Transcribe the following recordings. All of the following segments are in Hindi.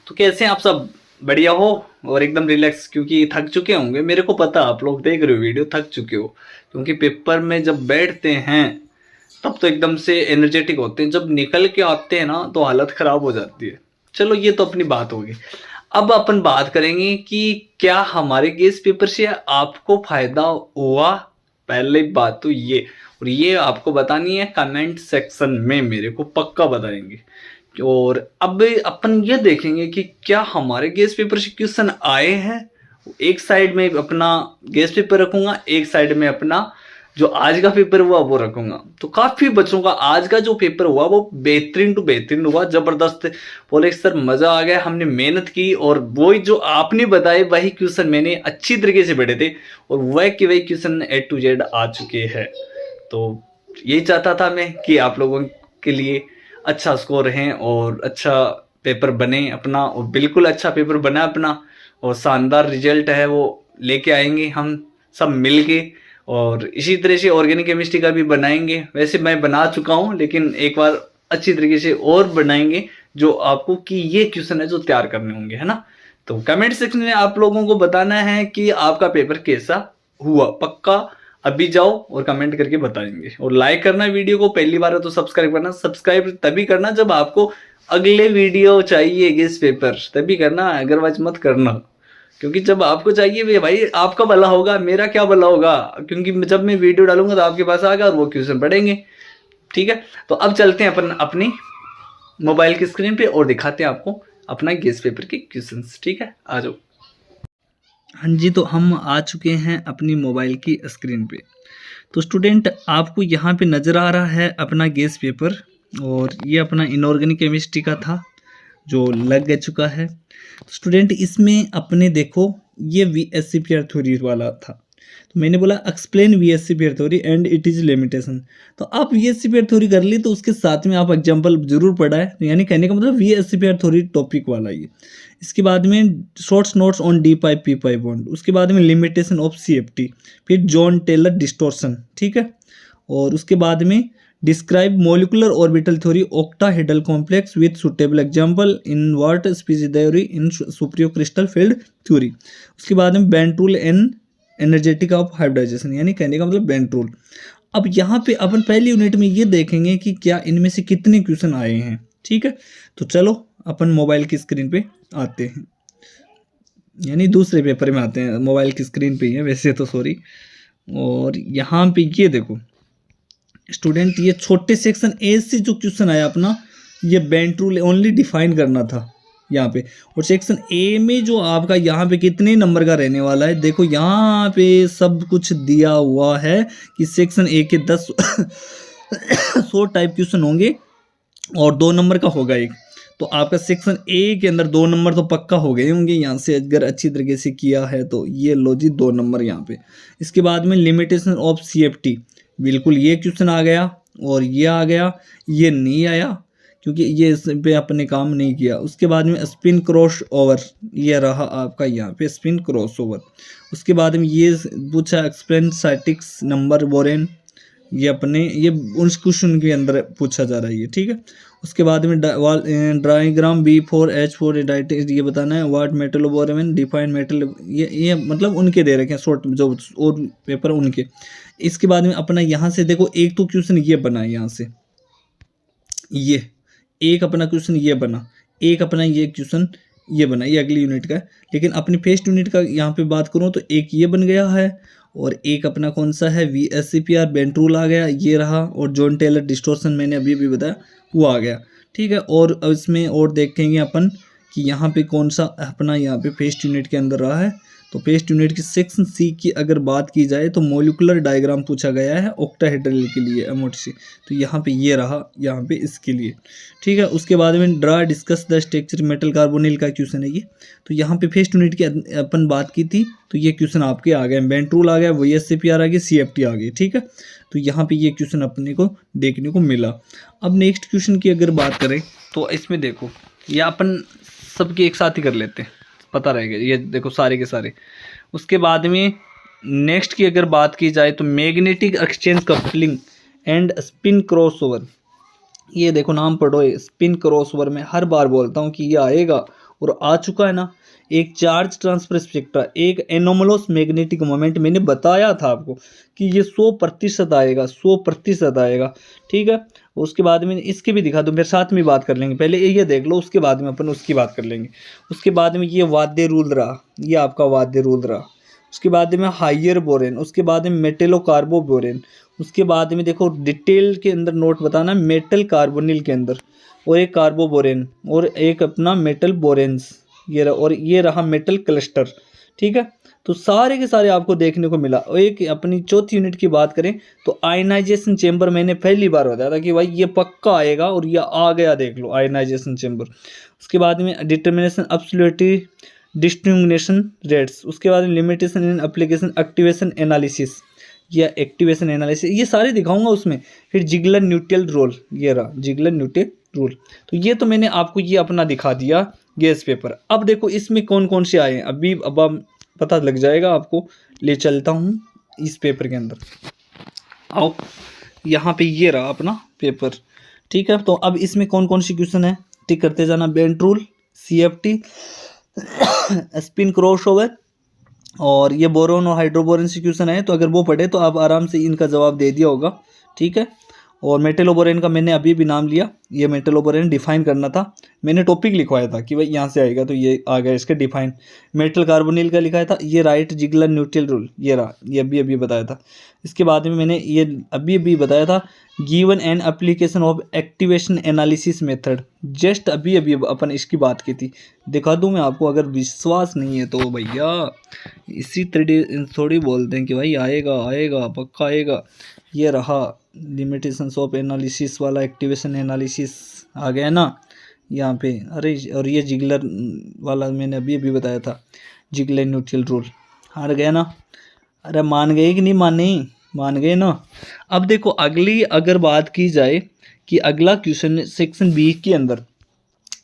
तो कैसे हैं आप सब? बढ़िया हो और एकदम रिलैक्स, क्योंकि थक चुके होंगे। मेरे को पता, आप लोग देख रहे हो वीडियो, थक चुके हो। क्योंकि पेपर में जब बैठते हैं तब तो एकदम से एनर्जेटिक होते हैं, जब निकल के आते हैं ना तो हालत खराब हो जाती है। चलो ये तो अपनी बात होगी। अब अपन बात करेंगे कि क्या हमारे गेस पेपर से आपको फायदा हुआ। पहले बात तो ये, और ये आपको बतानी है कमेंट सेक्शन में, मेरे को पक्का बताएंगे। और अब अपन ये देखेंगे कि क्या हमारे गेस पेपर से क्वेश्चन आए हैं। एक साइड में अपना गेस पेपर रखूंगा, एक साइड में अपना जो आज का पेपर हुआ वो रखूंगा। तो काफी बच्चों का आज का जो पेपर हुआ वो बेहतरीन टू बेहतरीन हुआ, जबरदस्त। बोले सर मजा आ गया, हमने मेहनत की और वही जो आपने बताए वही क्वेश्चन मैंने अच्छी तरीके से पढ़े थे और वह के वही क्वेश्चन A to Z आ चुके हैं। तो यही चाहता था मैं कि आप लोगों के लिए अच्छा स्कोर है और अच्छा पेपर बने अपना, और बिल्कुल अच्छा पेपर बना अपना, और शानदार रिजल्ट है वो लेके आएंगे हम सब मिल के। और इसी तरह से ऑर्गेनिक केमिस्ट्री का भी बनाएंगे। वैसे मैं बना चुका हूँ, लेकिन एक बार अच्छी तरीके से और बनाएंगे जो आपको कि ये क्वेश्चन है जो तैयार करने होंगे, है ना। तो कमेंट सेक्शन में आप लोगों को बताना है कि आपका पेपर कैसा हुआ। पक्का अभी जाओ और कमेंट करके बताएंगे। और लाइक करना वीडियो को, पहली बार है तो सब्सक्राइब करना। सब्सक्राइब तभी करना जब आपको अगले वीडियो चाहिए गेस पेपर, तभी करना, अदरवाइज मत करना। क्योंकि जब आपको चाहिए भाई आपका भला होगा, मेरा क्या भला होगा। क्योंकि जब मैं वीडियो डालूंगा तो आपके पास आएगा और वो क्वेश्चन पढ़ेंगे। ठीक है, तो अब चलते हैं अपन अपनी मोबाइल की स्क्रीन पे और दिखाते हैं आपको अपना गेस पेपर के क्वेश्चंस। ठीक है, आ जाओ। हाँ जी, तो हम आ चुके हैं अपनी मोबाइल की स्क्रीन पे। तो स्टूडेंट आपको यहाँ पे नज़र आ रहा है अपना गेस पेपर, और ये अपना इनऑर्गेनिक केमिस्ट्री का था जो लग चुका है। स्टूडेंट इसमें अपने देखो ये VSCPR थ्योरी वाला था, तो मैंने बोला explain VSCPR theory and it is limitation. तो आप VSCPR थ्योरी कर ली तो उसके साथ में आप एग्जाम्पल जरूर पढ़ा है, यानी कहने का मतलब VSCPR थ्योरी टॉपिक वाला ये। इसके बाद में shorts notes on D pi P pi bond, उसके बाद में लिमिटेशन ऑफ CFT, फिर जॉन टेलर डिस्टोर्शन। ठीक है, और उसके बाद में describe molecular orbital theory octahedral complex with suitable example in what species theory in superior crystal field theory. उसके बाद में bent rule and energetic of hybridisation, यानी कहने का मतलब बेंट रूल। अब यहाँ पे अपन पहली यूनिट में ये देखेंगे कि क्या इनमें से कितने क्वेश्चन आए हैं। ठीक है, तो चलो अपन मोबाइल की स्क्रीन पे आते हैं, यानी दूसरे पेपर में आते हैं। मोबाइल की स्क्रीन पे ही है वैसे तो, सॉरी। और यहाँ पे ये देखो स्टूडेंट, ये छोटे सेक्शन ए से जो क्वेश्चन आया अपना, ये बेंट रूल ओनली डिफाइन करना था यहाँ पे। और सेक्शन ए में जो आपका यहाँ पे कितने नंबर का रहने वाला है, देखो यहाँ पे सब कुछ दिया हुआ है कि सेक्शन ए के 10 100 टाइप क्वेश्चन होंगे और 2 नंबर का होगा एक। तो आपका सेक्शन ए के अंदर 2 नंबर तो पक्का हो गए होंगे यहाँ से, अगर अच्छी तरीके से किया है तो। ये लो जी 2 नंबर यहाँ पे। इसके बाद में लिमिटेशन ऑफ CFT, बिल्कुल ये क्वेश्चन आ गया, और ये आ गया, ये नहीं आया क्योंकि ये इस पे अपने काम नहीं किया। उसके बाद में स्पिन क्रॉस ओवर, ये रहा आपका यहाँ पे स्पिन क्रॉस ओवर। उसके बाद में ये पूछा एक्सप्लेन साइटिक्स नंबर बोरेन, ये अपने ये उस क्वेश्चन के अंदर पूछा जा रहा है ये। ठीक है, उसके बाद में डायग्राम B4H4 डाइटेक्स, ये बताना है what metal borane define metal, ये मतलब उनके दे रखे हैं शॉर्ट जो और पेपर उनके। इसके बाद में अपना यहाँ से देखो एक तो क्वेश्चन ये बना है, यहाँ से ये एक अपना क्वेश्चन ये बना, एक अपना ये क्वेश्चन ये बना, ये अगली यूनिट का है। लेकिन अपनी फर्स्ट यूनिट का यहाँ पे बात करूँ तो एक ये बन गया है, और एक अपना कौन सा है VSCPR बेंट रूल आ गया, ये रहा। और जॉन टेलर डिस्टोर्शन मैंने अभी भी बताया वो आ गया। ठीक है, और इसमें और देखेंगे अपन कि यहाँ पे कौन सा अपना यहाँ पे फर्स्ट यूनिट के अंदर रहा है। तो फर्स्ट यूनिट की सेक्शन C की अगर बात की जाए तो मोलिकुलर डायग्राम पूछा गया है ऑक्टाहेड्रल के लिए MOTC, तो यहाँ पे ये रहा यहाँ पे इसके लिए। ठीक है, उसके बाद में draw discuss the structure metal carbonyl का क्वेश्चन है ये। तो यहाँ पे फर्स्ट यूनिट की अपन बात की थी, तो ये क्वेश्चन आपके आ गए, बेंट रूल आ गया, VSCPR आ गई, CFT आ गई। ठीक है, तो यहाँ पे ये क्वेश्चन अपने को देखने को मिला। अब नेक्स्ट क्वेश्चन की अगर बात करें तो इसमें देखो ये अपन सबके एक साथ ही कर लेते हैं, पता रहेगा। ये देखो सारे के सारे। उसके बाद में नेक्स्ट की अगर बात की जाए तो magnetic exchange coupling and spin crossover, ये देखो नाम पढ़ो, स्पिन क्रॉसओवर में हर बार बोलता हूँ कि ये आएगा और आ चुका है ना। एक चार्ज ट्रांसफर स्पेक्ट्रा, एक एनोमलोस मैग्नेटिक मोमेंट, मैंने बताया था आपको कि ये 100% आएगा, 100% आएगा, ठीक है। उसके बाद में इसके भी दिखा दूँ, मेरे साथ में बात कर लेंगे, पहले ये देख लो, उसके बाद में अपन उसकी बात कर लेंगे। उसके बाद में ये वाद्य रूल रहा, ये आपका वाद्य रूल रहा। उसके बाद में हाइयर बोरेन, उसके बाद में मेटेलो कार्बो बोरेन, उसके बाद में देखो डिटेल के अंदर नोट बताना, मेटल कार्बोनिल के अंदर, और एक कार्बो बोरेन, और एक अपना मेटल बोरेंस, ये रहा, और ये रहा मेटल क्लस्टर, ठीक है। तो सारे के सारे आपको देखने को मिला। और एक अपनी चौथी यूनिट की बात करें तो आयनाइजेशन चेंबर, मैंने पहली बार बताया था कि भाई ये पक्का आएगा, और ये आ गया, देख लो आयनाइजेशन चेंबर। उसके बाद में डिटर्मिनेशन एब्सोल्यूटली डिस्ट्रीमिनेशन रेट्स, उसके बाद में limitation in application activation analysis या एक्टिवेशन एनालिसिस, ये सारे दिखाऊंगा उसमें। फिर जिगलर न्यूट्रल रोल, ये रहा जिगलर न्यूट्रल रोल। तो ये तो मैंने आपको ये अपना दिखा दिया गैस पेपर। अब देखो इसमें कौन कौन से आए हैं, अब पता लग जाएगा आपको। ले चलता हूँ इस पेपर के अंदर, आओ यहाँ पे, ये रहा अपना पेपर, ठीक है। तो अब इसमें कौन कौन सी क्वेश्चन है टिक करते जाना। Bent rule, CFT, spin crossover, और ये बोरोन और हाइड्रोबोरन से क्वेश्चन है, तो अगर वो पढ़े तो आप आराम से इनका जवाब दे दिया होगा, ठीक है। और मेटलोबोरेन का मैंने अभी भी नाम लिया, ये मेटलोबोरेन डिफाइन करना था, मैंने टॉपिक लिखवाया था कि भाई यहाँ से आएगा, तो ये आ गया इसका डिफाइन। मेटल कार्बोनिल का लिखा था, ये राइट जिगलर न्यूट्रल रूल, ये रहा, ये अभी बताया था। इसके बाद में मैंने ये अभी बताया था, given an application of activation analysis method, just अभी अपन इसकी बात की थी, दिखा दूँ मैं आपको। अगर विश्वास नहीं है तो भैया इसी थोड़ी बोलते हैं कि भाई आएगा आएगा पक्का आएगा। ये रहा लिमिटेशंस ऑफ एनालिसिस वाला, एक्टिवेशन एनालिसिस आ गया ना यहाँ पे। अरे और ये जिगलर वाला मैंने अभी बताया था, जिगलर न्यूट्रल रूल, हार गया ना। अरे मान गए कि नहीं माने, मान गए ना। अब देखो अगली अगर बात की जाए कि अगला क्वेश्चन सेक्शन बी के अंदर,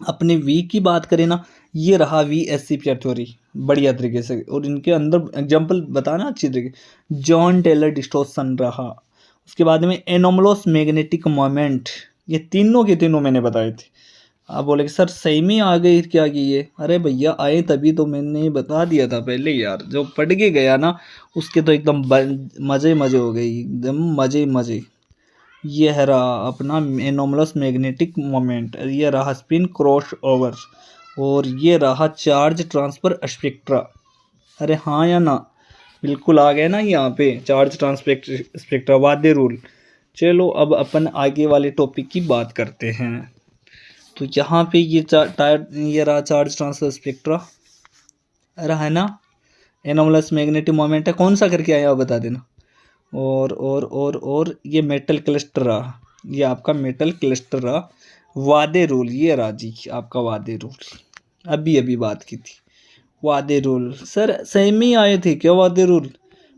अपने वी की बात करें ना, ये रहा VSCPR थ्योरी बढ़िया तरीके से, और इनके अंदर एग्जांपल बताना अच्छी तरीके, जॉन टेलर डिस्टॉर्शन रहा। उसके बाद में एनोमलोस मैग्नेटिक मोमेंट, ये तीनों के तीनों मैंने बताए थे। आप बोले कि सर सही में आ गई क्या कि ये, अरे भैया आए तभी तो मैंने बता दिया था पहले यार, जो पढ़ के गया ना उसके तो एकदम मज़े हो गई, एकदम मज़े। ये है रहा अपना एनोमलस मैग्नेटिक मोमेंट, ये रहा स्पिन क्रॉस ओवर, और ये रहा चार्ज ट्रांसफर स्पेक्ट्रा। अरे हाँ या ना, बिल्कुल आ गए ना यहाँ पे चार्ज ट्रांसफर स्पेक्ट्रा, वाद्य रूल। चलो अब अपन आगे वाले टॉपिक की बात करते हैं। तो यहाँ पे ये ये रहा चार्ज ट्रांसफर स्पेक्ट्रा, रहा है ना, एनोमलस मैग्नेटिक मोमेंट है, कौन सा करके आया बता देना। और ये मेटल क्लस्टर रहा, ये आपका मेटल क्लस्टर रहा। वादे रूल, ये रहा जी आपका वादे रूल, अभी बात की थी वादे रूल। सर सही में ही आए थे क्या वादे रूल?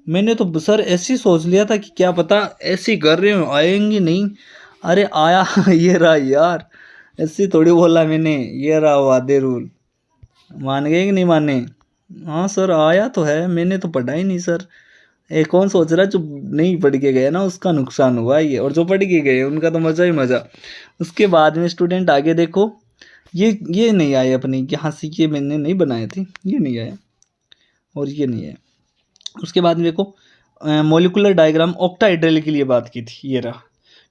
मैंने तो सर ऐसे सोच लिया था कि क्या पता ऐसे कर रहे हो आएंगे नहीं, अरे आया ये रहा यार, ऐसे थोड़ी बोला मैंने, ये रहा वादे रूल। मान गए कि नहीं माने? हाँ सर आया तो है, मैंने तो पढ़ा ही नहीं सर। कौन सोच रहा है जो नहीं पढ़ के गए ना उसका नुकसान हुआ ये, और जो पढ़ के गए उनका तो मज़ा ही मज़ा। उसके बाद में स्टूडेंट आगे देखो, ये नहीं आए अपने यहाँ से, ये मैंने नहीं बनाए थे, ये नहीं आया और ये नहीं आया। उसके बाद में देखो मॉलिक्यूलर डायग्राम ऑक्टाहेड्रल के लिए बात की थी, ये रहा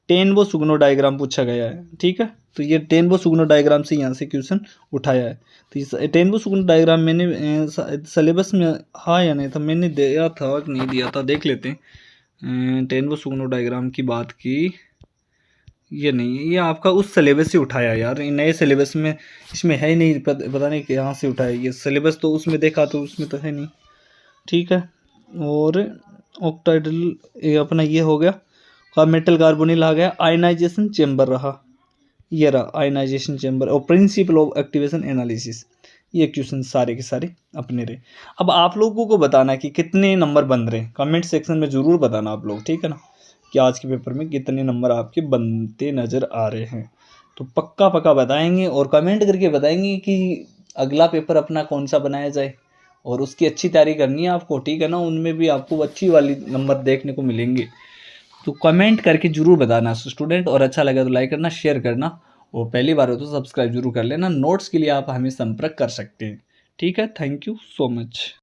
टेनबो सुगनो डायग्राम पूछा गया है, ठीक है। तो ये टेनबो सुगनो डायग्राम से यहाँ से क्वेश्चन उठाया है। तो इस टेनबो सुगनो डायग्राम मैंने सिलेबस में हाँ या नहीं था, मैंने दिया था कि नहीं दिया था, देख लेते हैं। टेनबो सुगनो डायग्राम की बात की, ये नहीं, ये आपका उस सिलेबस से उठाया यार, नए सिलेबस में इसमें है ही नहीं, पता नहीं कहाँ से उठाया ये सिलेबस, तो उसमें देखा तो उसमें तो है नहीं, ठीक है। और ऑक्टाहेड्रल ये अपना ये हो गया, मेटल कार्बोनिल आ गया, आयनाइजेशन चेंबर रहा, ये रहा आयनाइजेशन चेंबर, और प्रिंसिपल ऑफ एक्टिवेशन एनालिसिस। ये क्वेश्चन सारे के सारे अपने रहे। अब आप लोगों को बताना कि कितने नंबर बन रहे हैं, कमेंट सेक्शन में ज़रूर बताना आप लोग, ठीक है ना, कि आज के पेपर में कितने नंबर आपके बनते नज़र आ रहे हैं। तो पक्का बताएंगे और कमेंट करके बताएंगे कि अगला पेपर अपना कौन सा बनाया जाए, और उसकी अच्छी तैयारी करनी है आपको, ठीक है ना, उनमें भी आपको अच्छी वाली नंबर देखने को मिलेंगे। तो कमेंट करके ज़रूर बताना स्टूडेंट, और अच्छा लगा तो लाइक करना, शेयर करना, वो पहली बार हो तो सब्सक्राइब जरूर कर लेना। नोट्स के लिए आप हमें संपर्क कर सकते हैं। ठीक है, थैंक यू सो मच।